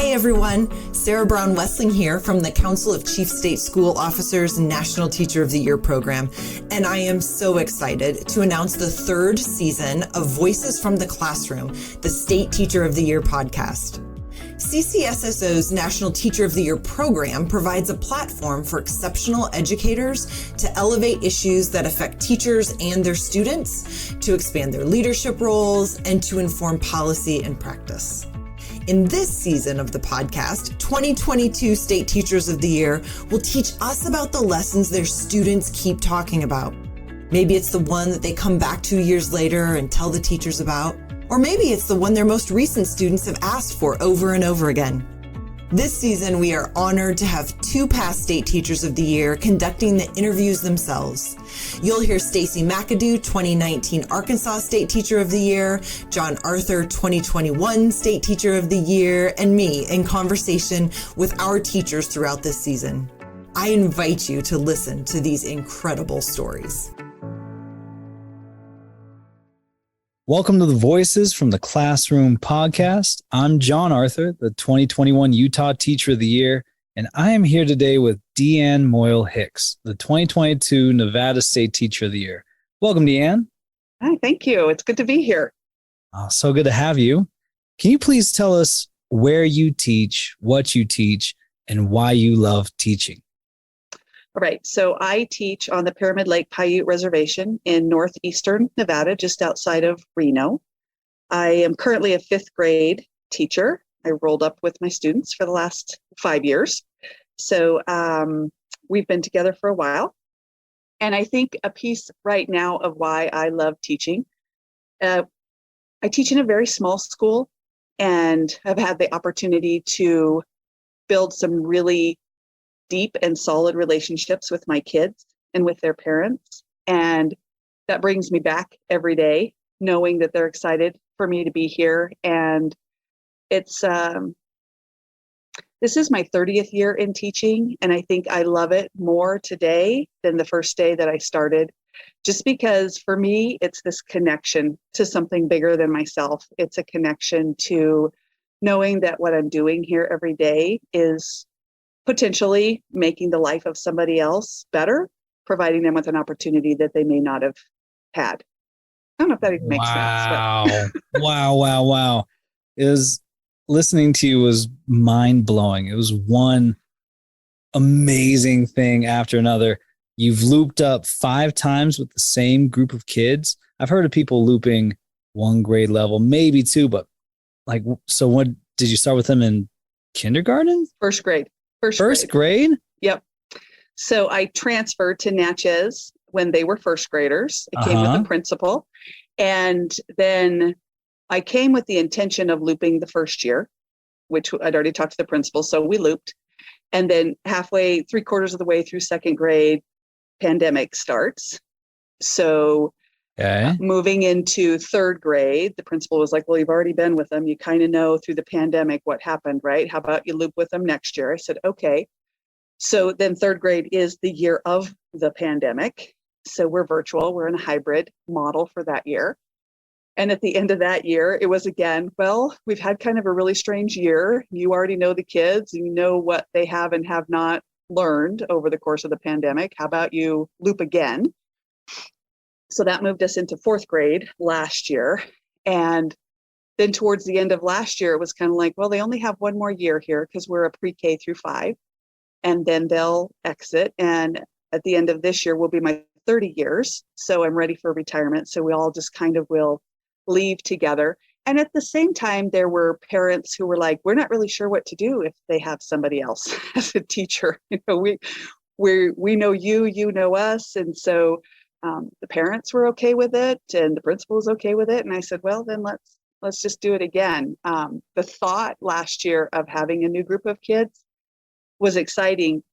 Hi, everyone. Sarah Brown Wessling here from the Council of Chief State School Officers National Teacher of the Year program. And I am so excited to announce the third season of Voices from the Classroom, the State Teacher of the Year podcast. CCSSO's National Teacher of the Year program provides a platform for exceptional educators to elevate issues that affect teachers and their students, to expand their leadership roles, and to inform policy and practice. In this season of the podcast, 2022 State Teachers of the Year will teach us about the lessons their students keep talking about. Maybe it's the one that they come back 2 years later and tell the teachers about. Or maybe it's the one their most recent students have asked for over and over again. This season, we are honored to have two past State Teachers of the Year conducting the interviews themselves. You'll hear Stacy McAdoo, 2019 Arkansas State Teacher of the Year, John Arthur, 2021 State Teacher of the Year, and me in conversation with our teachers throughout this season. I invite you to listen to these incredible stories. Welcome to the Voices from the Classroom podcast. I'm John Arthur, the 2021 Utah Teacher of the Year, and I am here today with Deanne Moyle Hicks, the 2022 Nevada State Teacher of the Year. Welcome, Deanne. Hi, thank you. It's good to be here. So good to have you. Can you please tell us where you teach, what you teach, and why you love teaching? All right, so I teach on the Pyramid Lake Paiute Reservation in northeastern Nevada, just outside of Reno. I am currently a fifth grade teacher. I rolled up with my students for the last 5 years. So we've been together for a while. And I think a piece right now of why I love teaching, I teach in a very small school and have had the opportunity to build some really deep and solid relationships with my kids and with their parents. And that brings me back every day, knowing that they're excited for me to be here. And it's, this is my 30th year in teaching. And I think I love it more today than the first day that I started, just because for me, it's this connection to something bigger than myself. It's a connection to knowing that what I'm doing here every day is potentially making the life of somebody else better, providing them with an opportunity that they may not have had. I don't know if that even makes sense. But. Wow. Listening to you was mind-blowing. It was one amazing thing after another. You've looped up 5 times with the same group of kids. I've heard of people looping 1 grade level, maybe 2, but so what, did you start with them in kindergarten? First grade. First grade? Yep. So I transferred to Natchez when they were first graders. I came with the principal. And then I came with the intention of looping the first year, which I'd already talked to the principal. So we looped. And then halfway, 3/4 of the way through second grade, pandemic starts. So moving into third grade, the principal was like, well, you've already been with them. You kind of know through the pandemic what happened, right? How about you loop with them next year? I said, okay. So then third grade is the year of the pandemic. So we're virtual. We're in a hybrid model for that year. And at the end of that year, it was again, well, we've had kind of a really strange year. You already know the kids and you know what they have and have not learned over the course of the pandemic. How about you loop again? So that moved us into fourth grade last year. And then towards the end of last year, it was kind of like, well, they only have 1 more year here because we're a pre-K through 5. And then they'll exit. And at the end of this year will be my 30 years. So I'm ready for retirement. So we all just kind of will leave together. And at the same time, there were parents who were like, we're not really sure what to do if they have somebody else as a teacher. You know, we know you, you know us. And so the parents were okay with it and the principal was okay with it. And I said, well, then let's just do it again. The thought last year of having a new group of kids was exciting,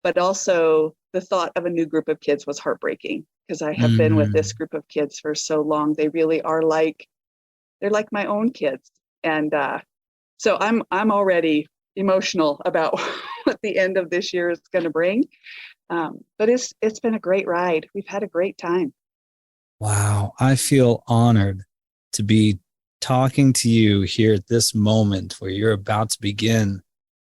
but also the thought of a new group of kids was heartbreaking because I have been with this group of kids for so long. They really are they're like my own kids. And so I'm already emotional about what the end of this year is going to bring. But it's been a great ride. We've had a great time. Wow. I feel honored to be talking to you here at this moment where you're about to begin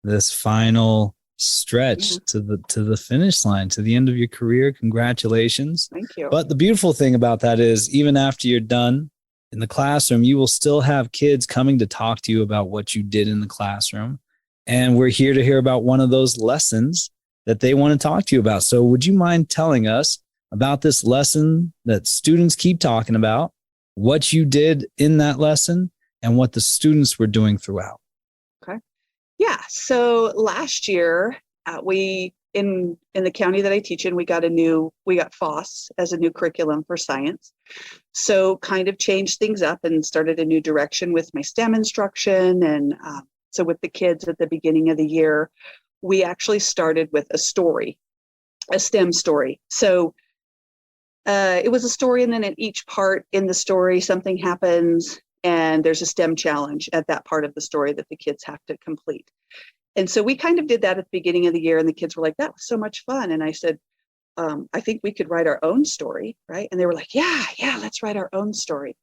this final stretch to the finish line, to the end of your career. Congratulations. Thank you. But the beautiful thing about that is even after you're done in the classroom, you will still have kids coming to talk to you about what you did in the classroom. And we're here to hear about one of those lessons that they want to talk to you about. So would you mind telling us about this lesson that students keep talking about, what you did in that lesson, and what the students were doing throughout? Okay. Yeah. So last year, we in the county that I teach in, we got FOSS as a new curriculum for science. So kind of changed things up and started a new direction with my STEM instruction. And so with the kids at the beginning of the year, we actually started with a story, a STEM story. So it was a story, and then at each part in the story, something happens, and there's a STEM challenge at that part of the story that the kids have to complete. And so we kind of did that at the beginning of the year, and the kids were like, that was so much fun. And I said, I think we could write our own story, right? And they were like, yeah, let's write our own story.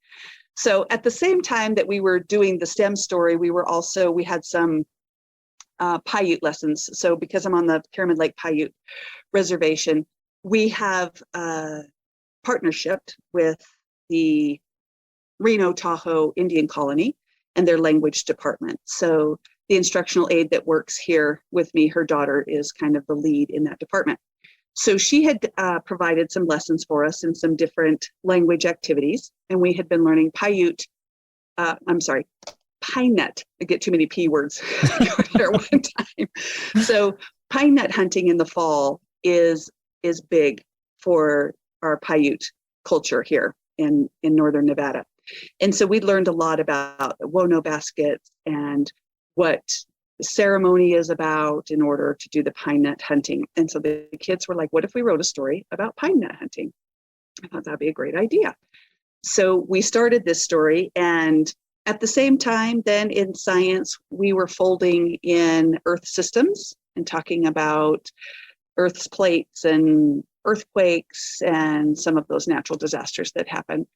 So at the same time that we were doing the STEM story, we had some Paiute lessons. So because I'm on the Pyramid Lake Paiute Reservation, we have partnership with the Reno Tahoe Indian Colony and their language department. So the instructional aide that works here with me, her daughter is kind of the lead in that department. So she had provided some lessons for us in some different language activities, and we had been learning Paiute. Pine nut. I get too many P words there one time. So pine nut hunting in the fall is big for our Paiute culture here in northern Nevada. And so we learned a lot about the Wono baskets and what the ceremony is about in order to do the pine nut hunting. And so the kids were like, what if we wrote a story about pine nut hunting? I thought that'd be a great idea. So we started this story, and at the same time, then in science, we were folding in Earth systems and talking about Earth's plates and earthquakes and some of those natural disasters that happen.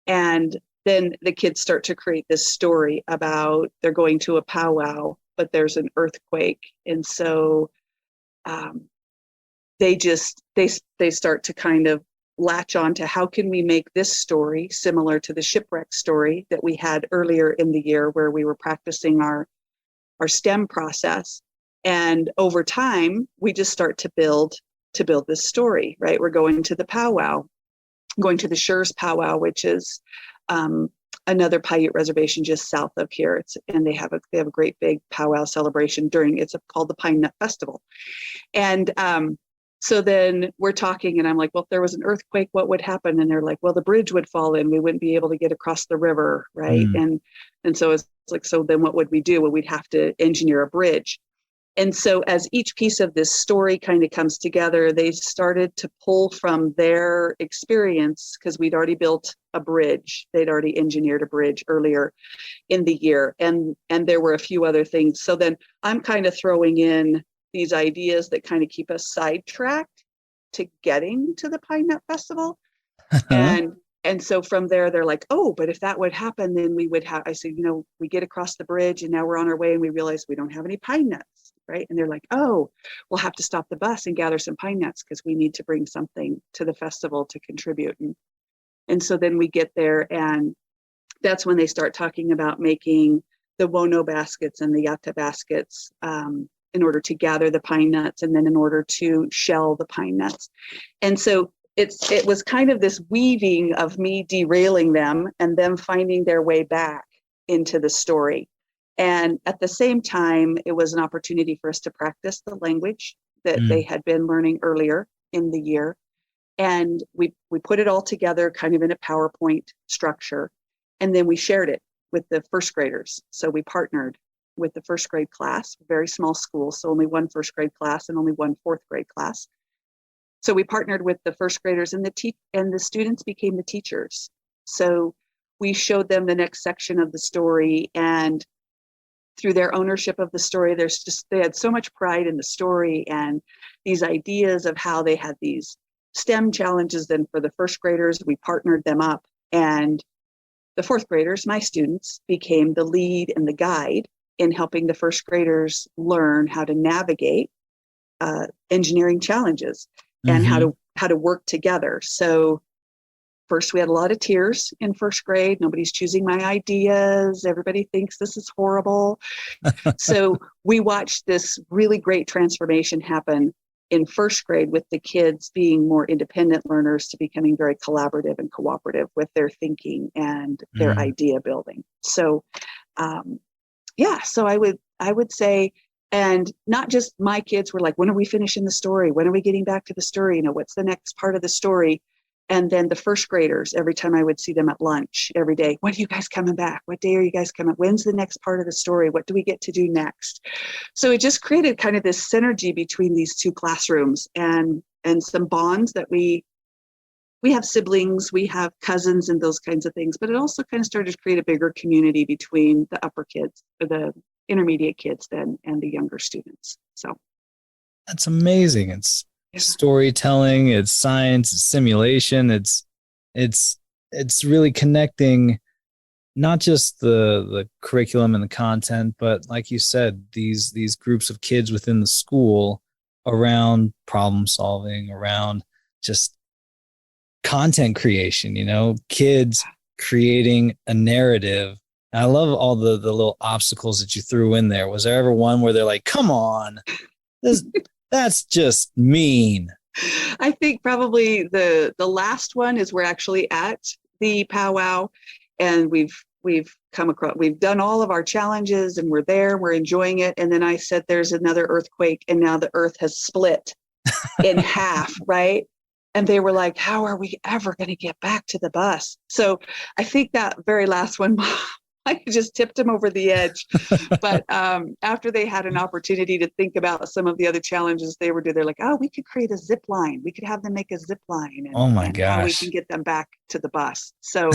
And then the kids start to create this story about they're going to a powwow, but there's an earthquake. And so they start to kind of latch on to how can we make this story similar to the shipwreck story that we had earlier in the year, where we were practicing our STEM process. And over time, we just start to build this story, right? We're going to the powwow, going to the Schurz powwow, which is another Paiute reservation just south of here. They have a great big powwow celebration it's called the Pine Nut Festival. And so then we're talking, and I'm like, well, if there was an earthquake, what would happen? And they're like, well, the bridge would fall in. We wouldn't be able to get across the river, right? And so it's like, so then what would we do? Well, we'd have to engineer a bridge. And so as each piece of this story kind of comes together, they started to pull from their experience, because we'd already built a bridge. They'd already engineered a bridge earlier in the year. And there were a few other things. So then I'm kind of throwing in these ideas that kind of keep us sidetracked to getting to the Pine Nut Festival. And so from there, they're like, oh, but if that would happen, then we would have, I said, we get across the bridge and now we're on our way and we realize we don't have any pine nuts, right? And they're like, oh, we'll have to stop the bus and gather some pine nuts because we need to bring something to the festival to contribute. And so then we get there, and that's when they start talking about making the Wono baskets and the Yata baskets in order to gather the pine nuts, and then in order to shell the pine nuts. And so it was kind of this weaving of me derailing them and them finding their way back into the story. And at the same time, it was an opportunity for us to practice the language that they had been learning earlier in the year. And we put it all together kind of in a PowerPoint structure. And then we shared it with the first graders. So we partnered with the first grade class, very small school, so only one first grade class and only one fourth grade class. So we partnered with the first graders, and the students became the teachers. So we showed them the next section of the story, and through their ownership of the story, they had so much pride in the story and these ideas of how they had these STEM challenges. Then for the first graders, we partnered them up, and the fourth graders, my students, became the lead and the guide in helping the first graders learn how to navigate engineering challenges and how to work together. So first, we had a lot of tears in first grade. Nobody's choosing my ideas. Everybody thinks this is horrible. So we watched this really great transformation happen in first grade with the kids being more independent learners to becoming very collaborative and cooperative with their thinking and their idea building. So, so I would say, and not just my kids were like, when are we finishing the story? When are we getting back to the story? What's the next part of the story? And then the first graders, every time I would see them at lunch every day, when are you guys coming back? What day are you guys coming? When's the next part of the story? What do we get to do next? So it just created kind of this synergy between these two classrooms and some bonds that we have siblings, we have cousins and those kinds of things, but it also kind of started to create a bigger community between the upper kids, or the intermediate kids then, and the younger students. So that's amazing. It's storytelling, it's science, it's simulation, it's really connecting not just the curriculum and the content, but like you said, these groups of kids within the school around problem solving, around just content creation, kids creating a narrative. And I love all the little obstacles that you threw in there. Was there ever one where they're like, come on, that's just mean? I think probably the last one is we're actually at the powwow, and we've come across, we've done all of our challenges and we're there, we're enjoying it. And then I said, there's another earthquake and now the earth has split in half, right? And they were like, how are we ever going to get back to the bus? So I think that very last one, I just tipped them over the edge. But after they had an opportunity to think about some of the other challenges they were doing, they're like, oh, we could create a zip line. We could have them make a zip line. And, oh my and gosh. how we can get them back to the bus. So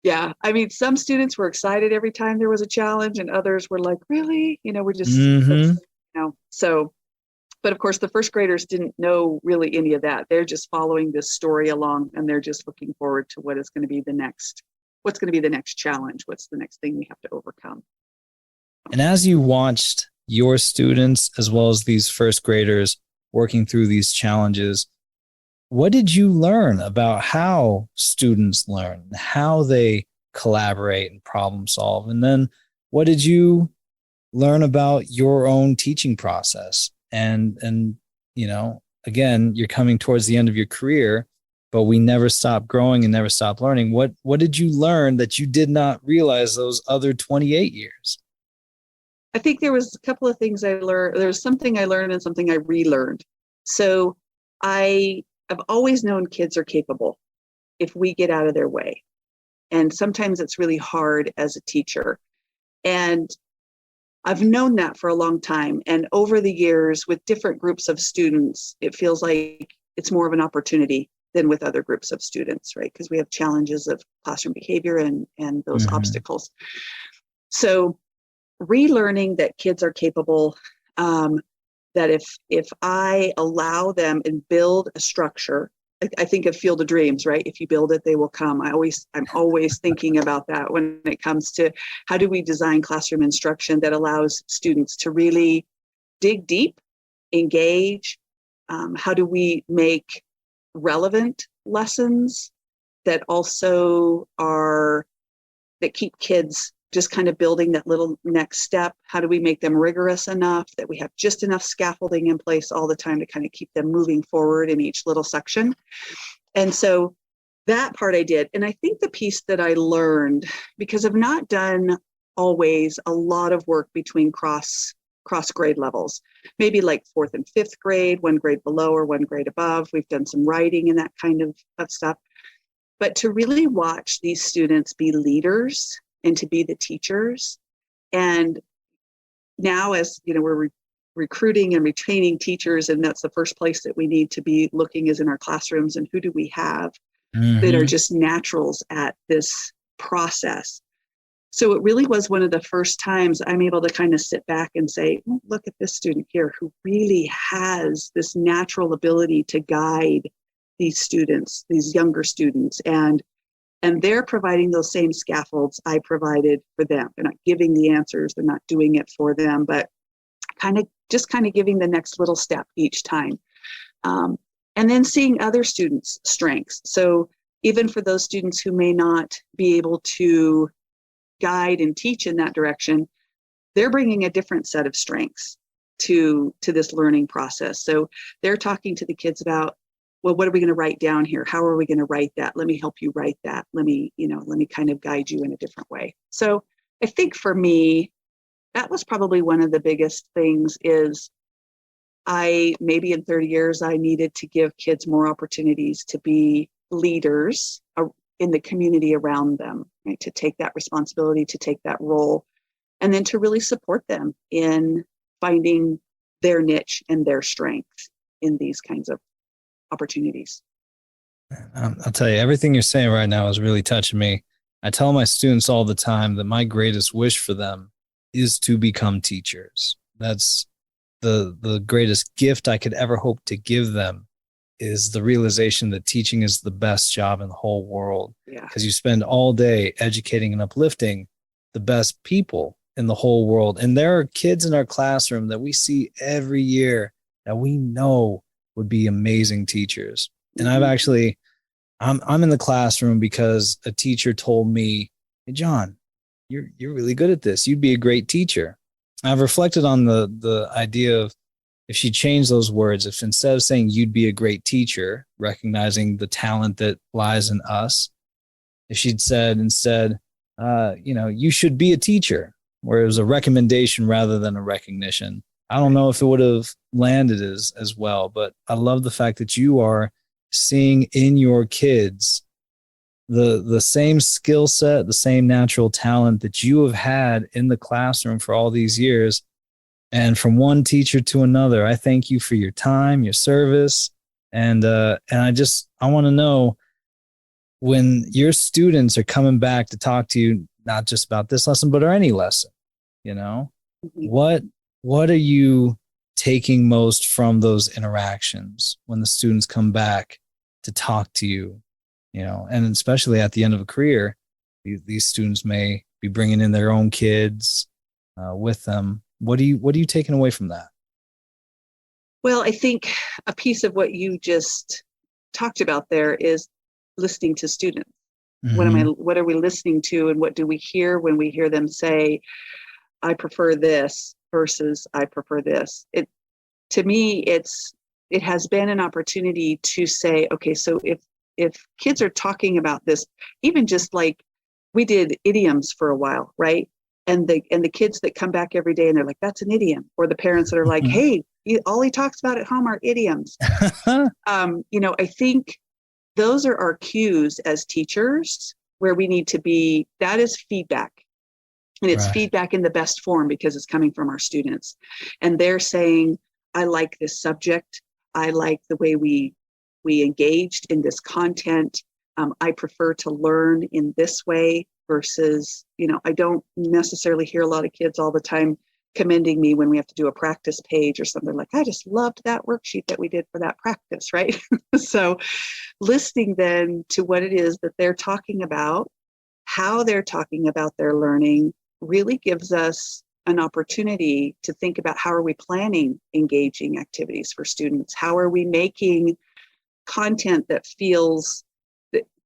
yeah, I mean, some students were excited every time there was a challenge and others were like, really? We're just, so, but of course the first graders didn't know really any of that. They're just following this story along and they're just looking forward to what's going to be the next challenge? What's the next thing we have to overcome? And as you watched your students, as well as these first graders working through these challenges, what did you learn about how students learn, how they collaborate and problem solve? And then what did you learn about your own teaching process? And again, you're coming towards the end of your career, but we never stop growing and never stop learning. What did you learn that you did not realize those other 28 years? I think there was a couple of things I learned. There was something I learned and something I relearned. So I have always known kids are capable if we get out of their way. And sometimes it's really hard as a teacher. And I've known that for a long time. And over the years with different groups of students, it feels like it's more of an opportunity than with other groups of students, right? Because we have challenges of classroom behavior and those obstacles. So relearning that kids are capable, that if I allow them and build a structure, I think of Field of Dreams, right? If you build it, they will come. I'm always thinking about that when it comes to how do we design classroom instruction that allows students to really dig deep, engage. How do we make relevant lessons that also that keep kids just kind of building that little next step? How do we make them rigorous enough that we have just enough scaffolding in place all the time to kind of keep them moving forward in each little section? And so that part I did. And I think the piece that I learned, because I've not done always a lot of work between cross grade levels, maybe like fourth and fifth grade, one grade below or one grade above. We've done some writing and that kind of stuff. But to really watch these students be leaders and to be the teachers. And now, as we're recruiting and retraining teachers, and that's the first place that we need to be looking is in our classrooms, and who do we have that are just naturals at this process. So it really was one of the first times I'm able to kind of sit back and say, look at this student here who really has this natural ability to guide these students, these younger students, and And they're providing those same scaffolds I provided for them. They're not giving the answers, they're not doing it for them, but kind of giving the next little step each time. And then seeing other students' strengths. So even for those students who may not be able to guide and teach in that direction, they're bringing a different set of strengths to this learning process. So they're talking to the kids about, well, what are we going to write down here? How are we going to write that? Let me help you write that. Let me kind of guide you in a different way. So I think for me, that was probably one of the biggest things is maybe in 30 years, I needed to give kids more opportunities to be leaders in the community around them, right? To take that responsibility, to take that role, and then to really support them in finding their niche and their strength in these kinds of opportunities. I'll tell you, everything you're saying right now is really touching me. I tell my students all the time that my greatest wish for them is to become teachers. That's the greatest gift I could ever hope to give them, is the realization that teaching is the best job in the whole world. Yeah. Because you spend all day educating and uplifting the best people in the whole world. And there are kids in our classroom that we see every year that we know would be amazing teachers. And I've actually, I'm in the classroom because a teacher told me, "Hey, John, you're really good at this. You'd be a great teacher." I've reflected on the idea of, if she changed those words, if instead of saying "you'd be a great teacher," recognizing the talent that lies in us, if she'd said instead, "you should be a teacher," where it was a recommendation rather than a recognition, I don't know if it would have landed as well. But I love the fact that you are seeing in your kids the same skill set, the same natural talent that you have had in the classroom for all these years. And from one teacher to another, I thank you for your time, your service. And I want to know, when your students are coming back to talk to you, not just about this lesson, but or any lesson, what are you taking most from those interactions when the students come back to talk to you? And especially at the end of a career, these students may be bringing in their own kids with them. What are you taking away from that? Well, I think a piece of what you just talked about there is listening to students. Mm-hmm. What are we listening to, and what do we hear when we hear them say, "I prefer this" versus "I prefer this"? To me, it has been an opportunity to say, okay, so if kids are talking about this, even just like we did idioms for a while, right? And the kids that come back every day and they're like, "That's an idiom," or the parents that are like, "Hey, all he talks about at home are idioms." I think those are our cues as teachers where we need to be. That is feedback. And it's Right. feedback in the best form because it's coming from our students. And they're saying, "I like this subject. I like the way we engaged in this content. I prefer to learn in this way," versus, I don't necessarily hear a lot of kids all the time commending me when we have to do a practice page or something like, "I just loved that worksheet that we did for that practice," right? So listening then to what it is that they're talking about, how they're talking about their learning, really gives us an opportunity to think about, how are we planning engaging activities for students? How are we making content that feels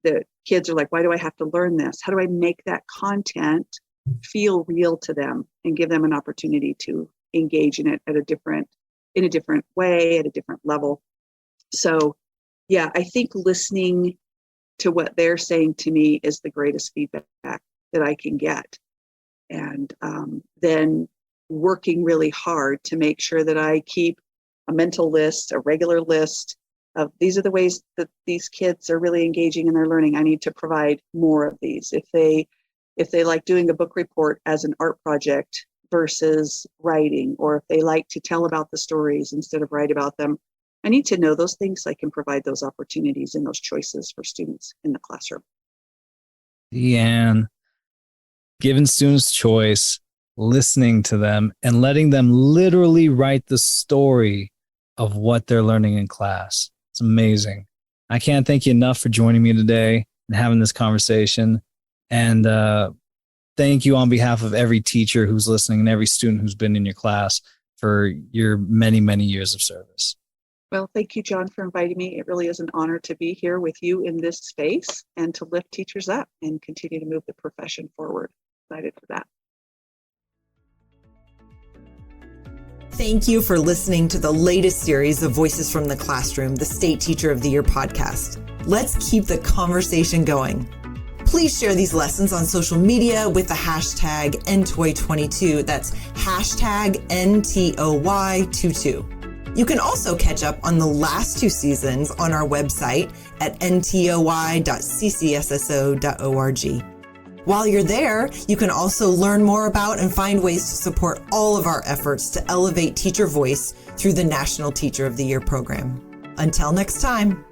that kids are like, "Why do I have to learn this?" How do I make that content feel real to them and give them an opportunity to engage in it in a different way, at a different level? So yeah, I think listening to what they're saying to me is the greatest feedback that I can get. And then working really hard to make sure that I keep a mental list, a regular list of, these are the ways that these kids are really engaging in their learning. I need to provide more of these. If they like doing a book report as an art project versus writing, or if they like to tell about the stories instead of write about them, I need to know those things so I can provide those opportunities and those choices for students in the classroom. Deanne, giving students choice, listening to them, and letting them literally write the story of what they're learning in class. It's amazing. I can't thank you enough for joining me today. and having this conversation. And thank you on behalf of every teacher who's listening and every student who's been in your class for your many, many years of service. Well, thank you, John, for inviting me. It really is an honor to be here with you in this space and to lift teachers up and continue to move the profession forward. Excited for that. Thank you for listening to the latest series of Voices from the Classroom, the State Teacher of the Year podcast. Let's keep the conversation going. Please share these lessons on social media with the hashtag NTOY22. That's hashtag NTOY22. You can also catch up on the last 2 seasons on our website at ntoy.ccsso.org. While you're there, you can also learn more about and find ways to support all of our efforts to elevate teacher voice through the National Teacher of the Year program. Until next time.